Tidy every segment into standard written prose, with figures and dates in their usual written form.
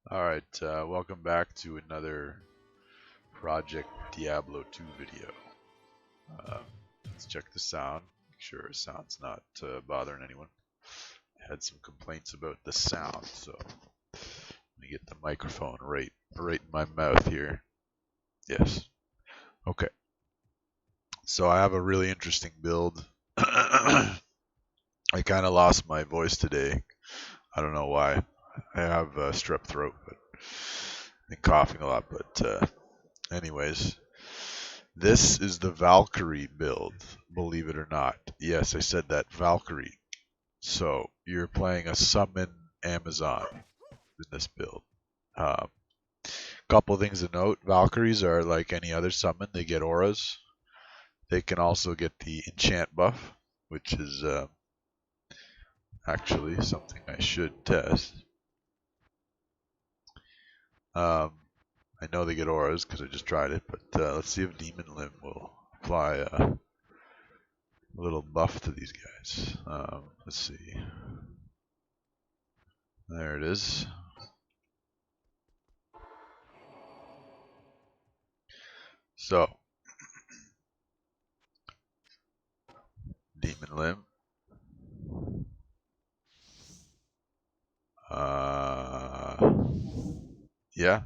Alright, welcome back to another Project Diablo 2 video. Uh, let's check the sound, make sure the sound's not bothering anyone. I had some complaints about the sound, so let me get the microphone right in my mouth here. Yes. Okay. So I have a really interesting build. I kind of lost my voice today. I don't know why. I have strep throat, but I've been coughing a lot, but anyways, this is the Valkyrie build, believe it or not. Yes, I said that, Valkyrie. So you're playing a summon Amazon in this build. Um, Couple things to note: Valkyries are like any other summon; they get auras. They can also get the enchant buff, which is actually something I should test. Um, I know they get auras because I just tried it, but let's see if Demon Limb will apply a little buff to these guys. Let's see. There it is. So, Demon Limb. Yeah.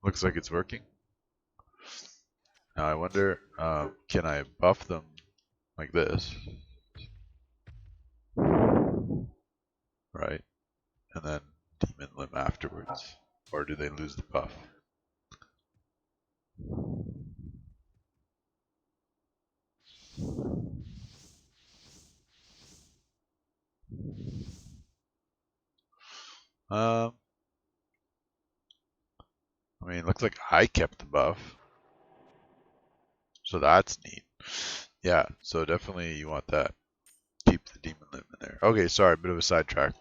Looks like it's working. Now I wonder, can I buff them like this? Right? And then Demon Limb afterwards? Or do they lose the buff? Um, I mean, it looks like I kept the buff. So that's neat. Yeah, so definitely you want that. Keep the Demon Limb in there. Okay, sorry, bit of a sidetrack.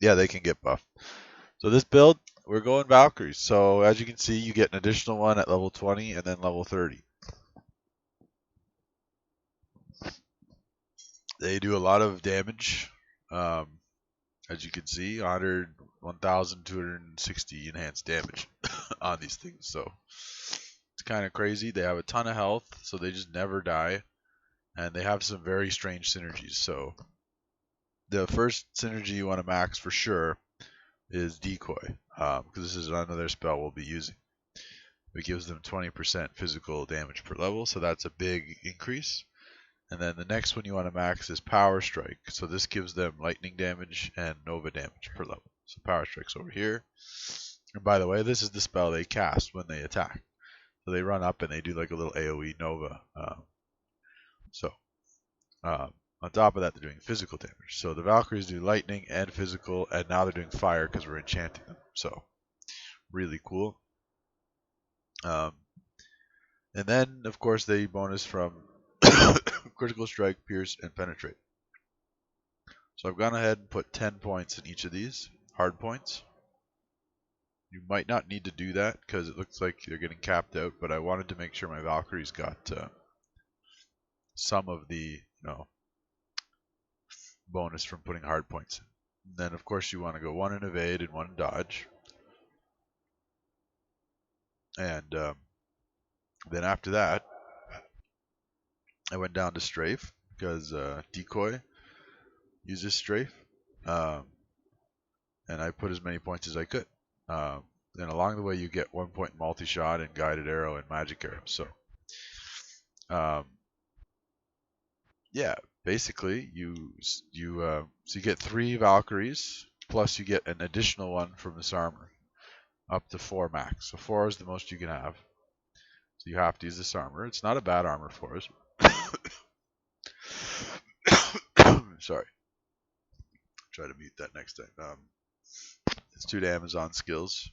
Yeah, they can get buffed. So this build, we're going Valkyries. So as you can see, you get an additional one at level 20 and then level 30. They do a lot of damage. Um, as you can see, 1,260 enhanced damage on these things. So it's kind of crazy. They have a ton of health, so they just never die. And they have some very strange synergies. So the first synergy you want to max for sure is Decoy, because this is another spell we'll be using. It gives them 20% physical damage per level, so that's a big increase. And then the next one you want to max is Power Strike. So this gives them lightning damage and Nova damage per level. So Power Strike's over here. And by the way, this is the spell they cast when they attack. So they run up and they do like a little AoE Nova. So on top of that, they're doing physical damage. So the Valkyries do lightning and physical, and now they're doing fire because we're enchanting them. So really cool. And then, of course, they bonus from critical strike, pierce, and penetrate. So I've gone ahead and put 10 points in each of these hard points. You might not need to do that because it looks like they're getting capped out, but I wanted to make sure my Valkyries got some of the bonus from putting hard points in. And then, of course, you want to go one in evade and one in dodge. And then after that, I went down to strafe because decoy uses strafe. And I put as many points as I could. And along the way, you get 1 point multi-shot and guided arrow and magic arrow. So, yeah, basically so you get 3 Valkyries plus you get an additional one from this armor, up to 4 max. So 4 is the most you can have. So you have to use this armor. It's not a bad armor for us. Sorry. Try to mute that next time. It's 2 to Amazon skills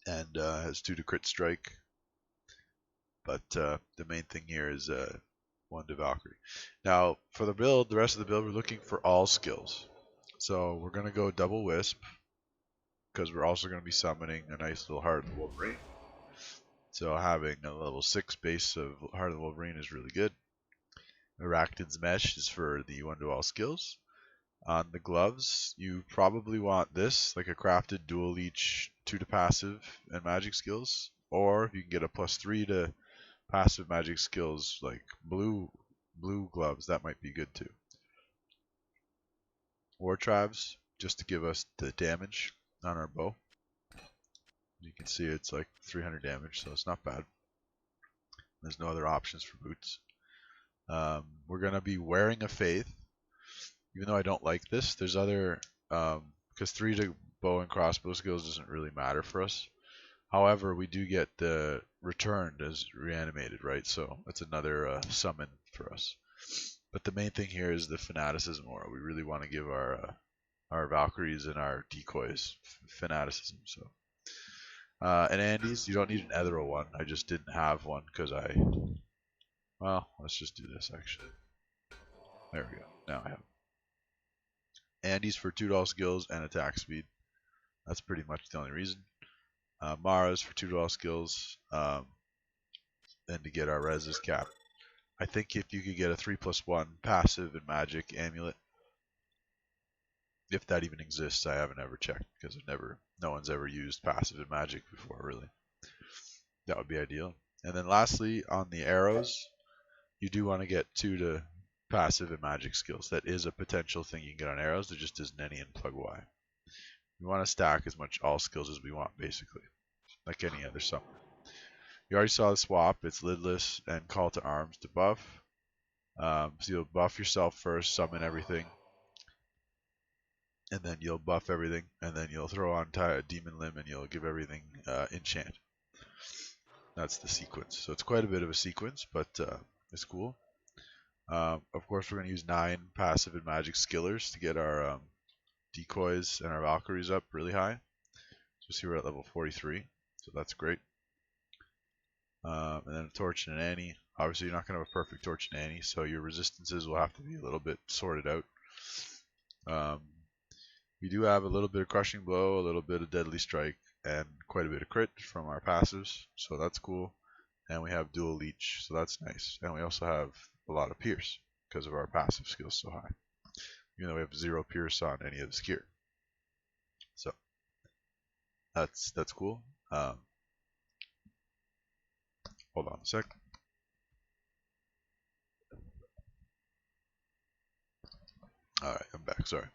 and has 2 to crit strike. But the main thing here is 1 to Valkyrie. Now, for the build, the rest of the build, we're looking for all skills. So we're going to go double wisp, because we're also going to be summoning a nice little Heart of the Wolverine. So having a level 6 base of Heart of the Wolverine is really good. Arachnid's Mesh is for the one-to-all skills. On the gloves, you probably want this, like a crafted dual leech 2 to passive and magic skills. Or you can get a +3 to passive magic skills like blue gloves. That might be good too. War Tribes, just to give us the damage on our bow. You can see it's like 300 damage, so it's not bad. There's no other options for boots. We're going to be wearing a Faith. Even though I don't like this, there's other, because 3 to bow and crossbow skills doesn't really matter for us. However, we do get the returned as reanimated, right? So that's another summon for us. But the main thing here is the fanaticism aura. We really want to give our Valkyries and our decoys fanaticism. So, and Andes, you don't need an ethereal one. I just didn't have one because well, let's just do this actually. There we go. Now I have Andes for $2 skills and attack speed. That's pretty much the only reason. Mara's for $2 skills, and to get our reses cap. I think if you could get a 3+1 passive and magic amulet, if that even exists, I haven't ever checked because no one's ever used passive and magic before, really. That would be ideal. And then lastly, on the arrows, you do want to get 2 to passive and magic skills. That is a potential thing you can get on arrows. There just isn't any in Plug Y. We want to stack as much all skills as we want, basically, like any other summoner. You already saw the swap. It's lidless and call to arms to buff. So you'll buff yourself first, summon everything, and then you'll buff everything, and then you'll throw on a demon limb, and you'll give everything enchant. That's the sequence. So it's quite a bit of a sequence, but it's cool. Of course, we're going to use 9 passive and magic skillers to get our decoys and our Valkyries up really high. So see we're at level 43, so that's great. And then a Torch and an Annie. Obviously, you're not going to have a perfect Torch and Annie, so your resistances will have to be a little bit sorted out. We do have a little bit of Crushing Blow, a little bit of Deadly Strike, and quite a bit of crit from our passives, so that's cool. And we have Dual Leech, so that's nice. And we also have a lot of Pierce because of our passive skills so high, even though we have 0 Pierce on any of the gear. So that's cool. Hold on a sec. Alright, I'm back, sorry.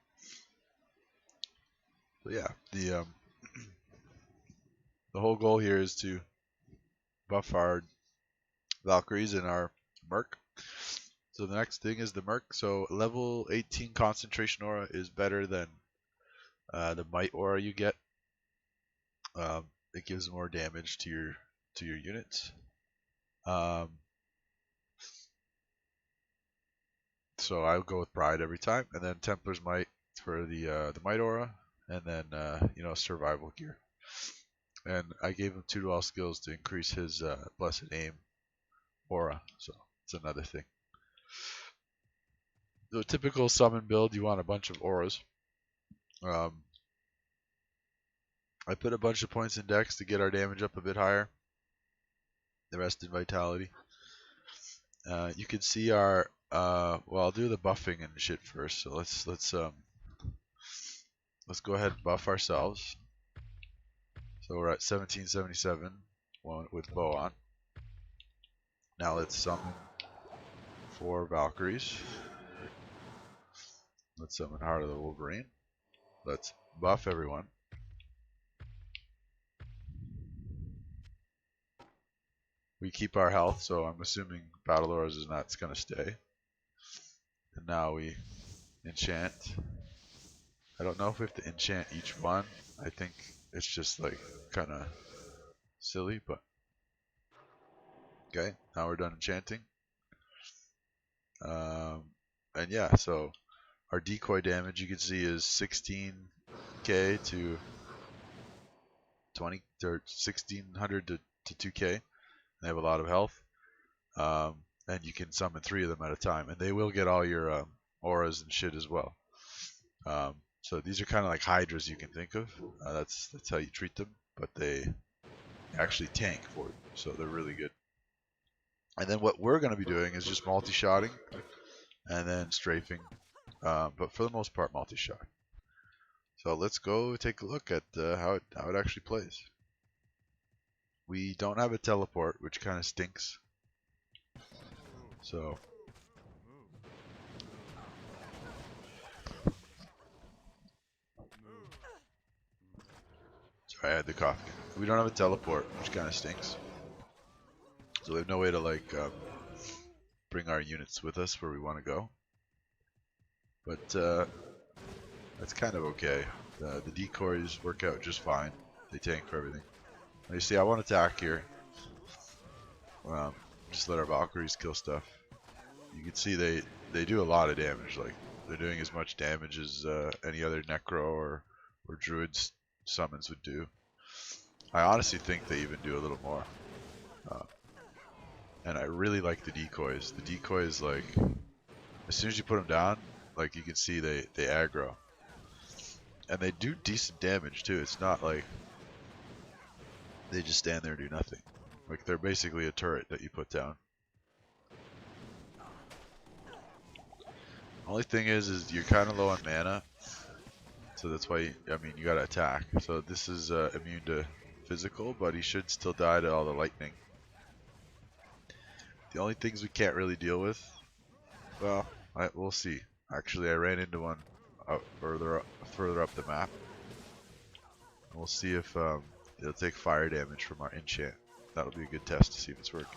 So yeah, the whole goal here is to buff our Valkyries and our Merc. So the next thing is the Merc. So level 18 concentration aura is better than the might aura you get. It gives more damage to your units. So I would go with Pride every time, and then Templar's Might for the Might aura, and then survival gear. And I gave him 2 dual skills to increase his Blessed Aim aura, so it's another thing. The typical summon build, you want a bunch of auras. I put a bunch of points in Dex to get our damage up a bit higher. The rest in Vitality. You can see our well, I'll do the buffing and shit first. So let's go ahead and buff ourselves. So we're at 1777 with bow on. Now let's summon 4 Valkyries. Let's summon Heart of the Wolverine. Let's buff everyone. We keep our health, so I'm assuming Battle Auras is not going to stay. And now we enchant. I don't know if we have to enchant each one. I think it's just like kind of silly, but okay. Now we're done enchanting. And yeah, so our decoy damage you can see is 16k to 20 or 1600 to 2k. They have a lot of health, and you can summon 3 of them at a time, and they will get all your auras and shit as well. So these are kind of like hydras you can think of. That's how you treat them, but they actually tank for you, so they're really good. And then what we're going to be doing is just multi-shotting and then strafing, but for the most part multi-shot. So let's go take a look at how it actually plays. We don't have a teleport, which kind of stinks. So sorry, I had the cough. We don't have a teleport, which kind of stinks. So we have no way to like bring our units with us where we want to go. But that's kind of okay. The decoys work out just fine. They tank for everything. Now you see, I want to attack here. Just let our Valkyries kill stuff. You can see they do a lot of damage. Like they're doing as much damage as any other Necro or Druid summons would do. I honestly think they even do a little more. And I really like the decoys. The decoys, like, as soon as you put them down, like you can see they aggro. And they do decent damage too. It's not like they just stand there and do nothing. Like they're basically a turret that you put down. Only thing is you're kind of low on mana, so that's why you gotta attack. So this is immune to physical, but he should still die to all the lightning. The only things we can't really deal with, well, we'll see. Actually, I ran into one further up the map. We'll see if it'll take fire damage from our enchant. That'll be a good test to see if it's working.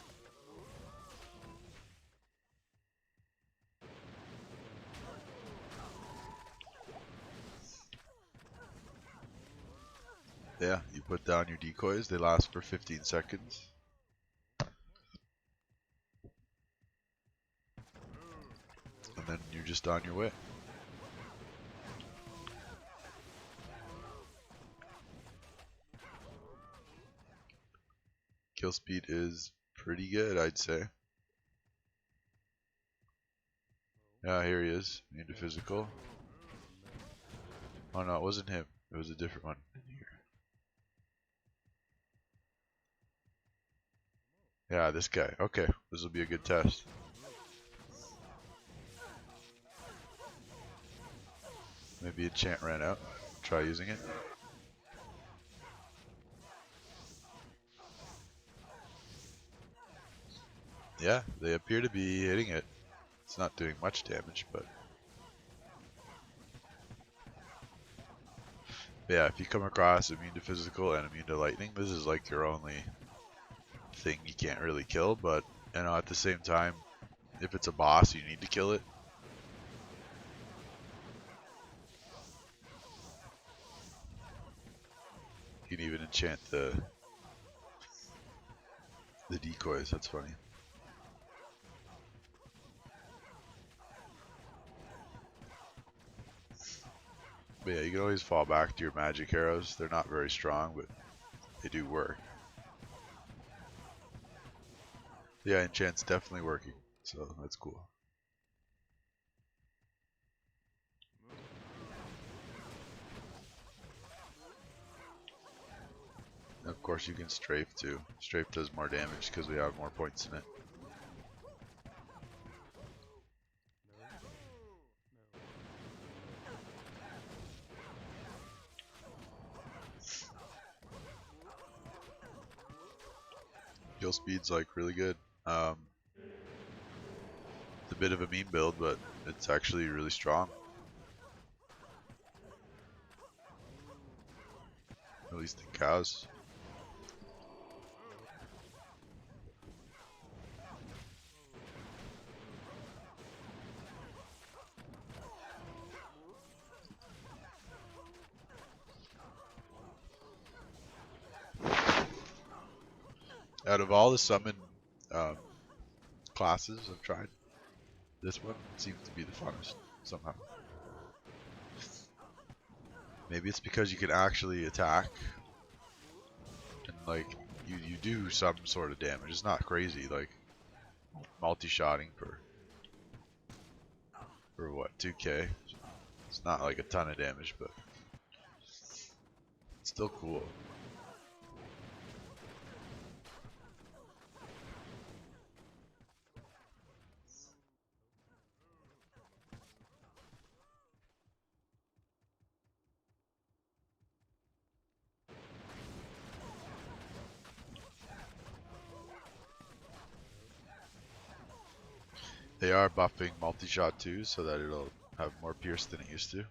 Yeah, you put down your decoys, they last for 15 seconds. And then you're just on your way. Kill speed is pretty good, I'd say. Yeah, here he is, into physical. Oh no, it wasn't him. It was a different one in here. Yeah, this guy. Okay, this will be a good test. Maybe enchant ran out. Try using it. Yeah, they appear to be hitting it. It's not doing much damage, but yeah, if you come across immune to physical and immune to lightning, this is like your only thing you can't really kill, but you know, at the same time, if it's a boss, you need to kill it. You can even enchant the decoys. That's funny. But yeah, you can always fall back to your magic arrows. They're not very strong, but they do work. Yeah, enchant's definitely working, so that's cool. And of course, you can strafe too. Strafe does more damage because we have more points in it. Kill speed's like really good. It's a bit of a meme build, but it's actually really strong. At least the cows. Out of all the summon classes I've tried, this one seems to be the funnest somehow. Maybe it's because you can actually attack and like you do some sort of damage. It's not crazy, like multi-shotting for what, 2k. It's not like a ton of damage, but it's still cool. They are buffing multi-shot too, so that it'll have more pierce than it used to.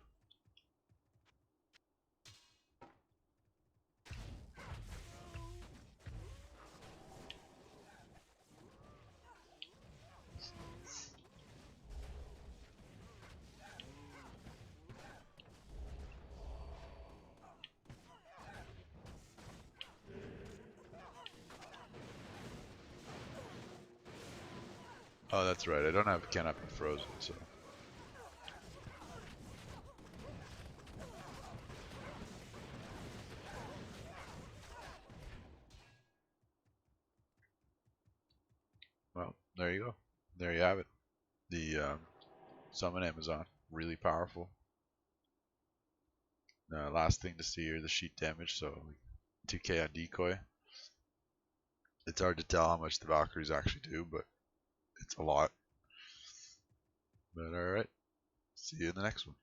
Oh, that's right. I don't have Ken up and frozen, so. Well, there you go. There you have it. The Summon Amazon. Really powerful. Last thing to see here, the sheet damage. So 2k on decoy. It's hard to tell how much the Valkyries actually do, but it's a lot. But alright. See you in the next one.